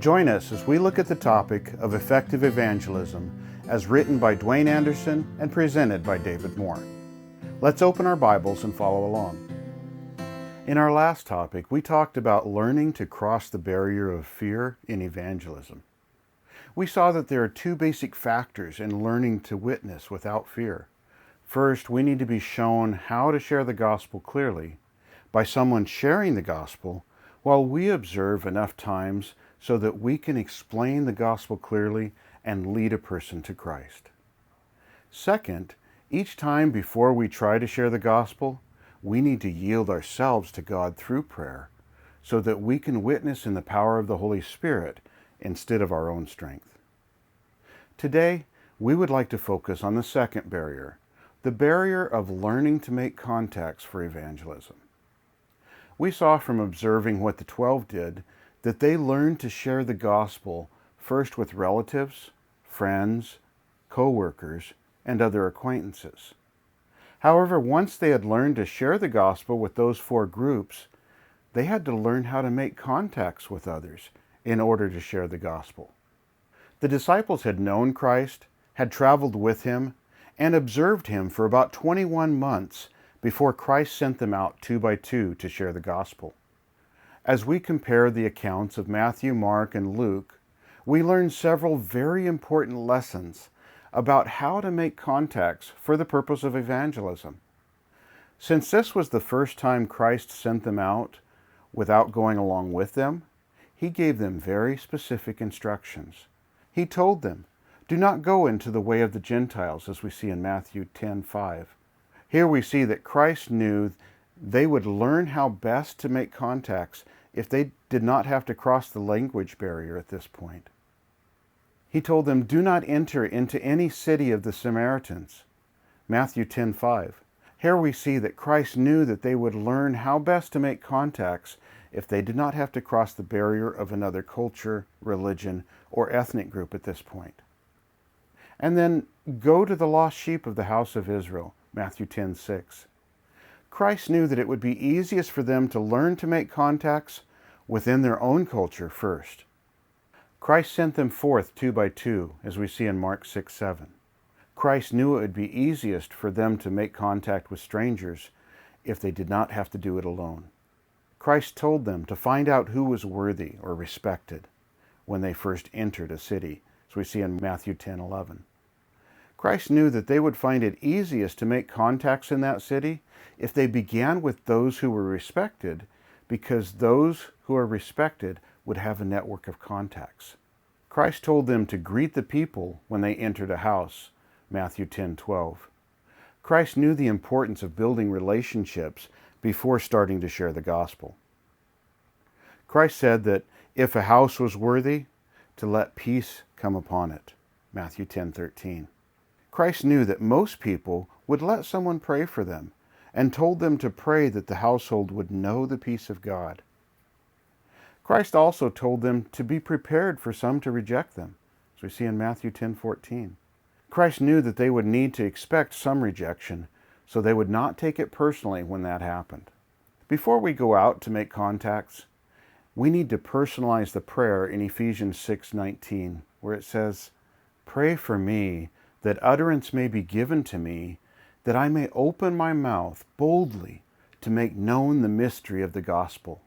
Join us as we look at the topic of effective evangelism as written by Dwayne Anderson and presented by David Moore. Let's open our Bibles and follow along. In our last topic, we talked about learning to cross the barrier of fear in evangelism. We saw that there are two basic factors in learning to witness without fear. First, we need to be shown how to share the gospel clearly by someone sharing the gospel while we observe enough times so that we can explain the gospel clearly and lead a person to Christ. Second, each time before we try to share the gospel, we need to yield ourselves to God through prayer so that we can witness in the power of the Holy Spirit instead of our own strength. Today, we would like to focus on the second barrier, the barrier of learning to make contacts for evangelism. We saw from observing what the 12 did that they learned to share the gospel first with relatives, friends, co-workers, and other acquaintances. However, once they had learned to share the gospel with those four groups, they had to learn how to make contacts with others in order to share the gospel. The disciples had known Christ, had traveled with him, and observed him for about 21 months before Christ sent them out 2 by 2 to share the gospel. As we compare the accounts of Matthew, Mark, and Luke, we learn several very important lessons about how to make contacts for the purpose of evangelism. Since this was the first time Christ sent them out without going along with them, he gave them very specific instructions. He told them, "Do not go into the way of the Gentiles," as we see in Matthew 10:5. Here we see that Christ knew they would learn how best to make contacts if they did not have to cross the language barrier at this point. He told them, "Do not enter into any city of the Samaritans," Matthew 10:5. Here we see that Christ knew that they would learn how best to make contacts if they did not have to cross the barrier of another culture, religion, or ethnic group at this point. And then, "Go to the lost sheep of the house of Israel," Matthew 10:6. Christ knew that it would be easiest for them to learn to make contacts within their own culture first. Christ sent them forth 2 by 2, as we see in Mark 6:7. Christ knew it would be easiest for them to make contact with strangers if they did not have to do it alone. Christ told them to find out who was worthy or respected when they first entered a city, as we see in Matthew 10:11. Christ knew that they would find it easiest to make contacts in that city if they began with those who were respected, because those who are respected would have a network of contacts. Christ told them to greet the people when they entered a house, Matthew 10:12. Christ knew the importance of building relationships before starting to share the gospel. Christ said that if a house was worthy, to let peace come upon it, Matthew 10:13. Christ knew that most people would let someone pray for them and told them to pray that the household would know the peace of God. Christ also told them to be prepared for some to reject them, as we see in Matthew 10:14. Christ knew that they would need to expect some rejection, so they would not take it personally when that happened. Before we go out to make contacts, we need to personalize the prayer in Ephesians 6:19, where it says, "Pray for me, that utterance may be given to me, that I may open my mouth boldly to make known the mystery of the gospel."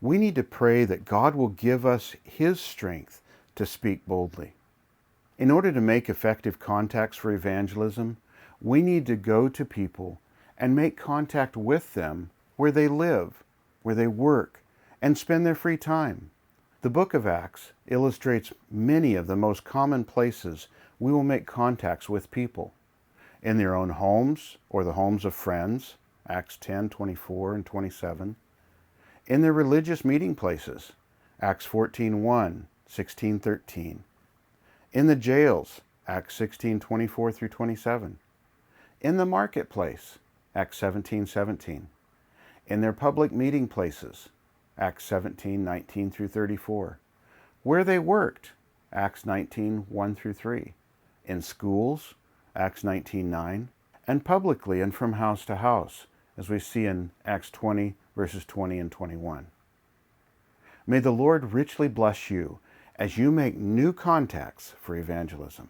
We need to pray that God will give us His strength to speak boldly. In order to make effective contacts for evangelism, we need to go to people and make contact with them where they live, where they work, and spend their free time. The book of Acts illustrates many of the most common places we will make contacts with people. In their own homes or the homes of friends, Acts 10:24 and 27. In their religious meeting places, Acts 14:1, 16:13. In the jails, Acts 16:24 through 27. In the marketplace, Acts 17:17. In their public meeting places, Acts 17:19 through 34. Where they worked, Acts 19:1 through 3. In schools, Acts 19:9. And publicly and from house to house, as we see in Acts 20, verses 20 and 21. May the Lord richly bless you as you make new contacts for evangelism.